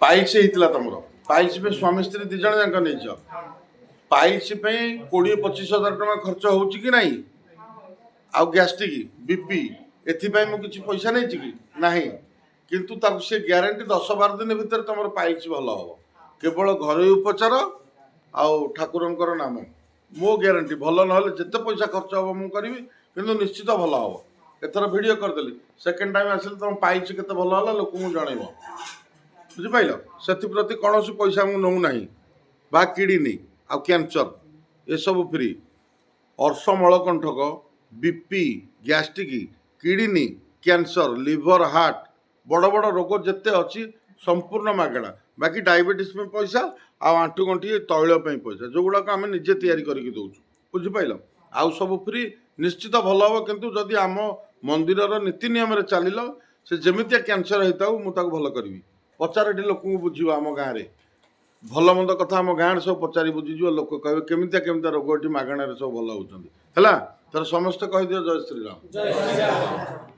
Piles होता तुम piles पे स्वामी स्त्री दी जन जाक नहीं पाइल्स 20-25 हजार टका खर्च हो कि नहीं आउ गैस्ट्रिक बीपी एथपाई मुझे किसी पैसा नहीं कि नहीं किंतु से ग्यारंटी 10-12 दिन भितर तुम पाइल्स भल हम केवल घरोई उपचार आउ ठाकुर नाम मो ग्यारंटी भल ना जिते पैसा खर्च हम मुझे करी कि निश्चित भल हम एथर वीडियो करदेली सेकेंड टाइम आसिले तुम पाइल्स के भल है लोक जनइब बुझिपाल से कौन पैसा मुझे नौ ना बा किडनी आ कैंसर ये सब फ्री अर्श मलकंठक BP gastric kidney cancer liver heart बड़ बड़ रोग जिते अच्छी संपूर्ण मागेड़ा बाकी डायबिटीज में पैसा आंटू गंठी तैल पैसा जो गुड़ाक आम निजे तैयारी करके दौचु बुझिपाल आउ सब फ्री निश्चित भल हम किंतु जदि आम मंदिर नीति नियम चल से जमितिया कैंसर होता मुझे भल करी पचार लोक बुझ आम गाँव में भल मंद कथा आम गाँव सब पचारि बुझीज लोक कहे केमितिया रोग ये मागणार सब भल होती है तर समस्ते कहीदिव जय श्रीराम।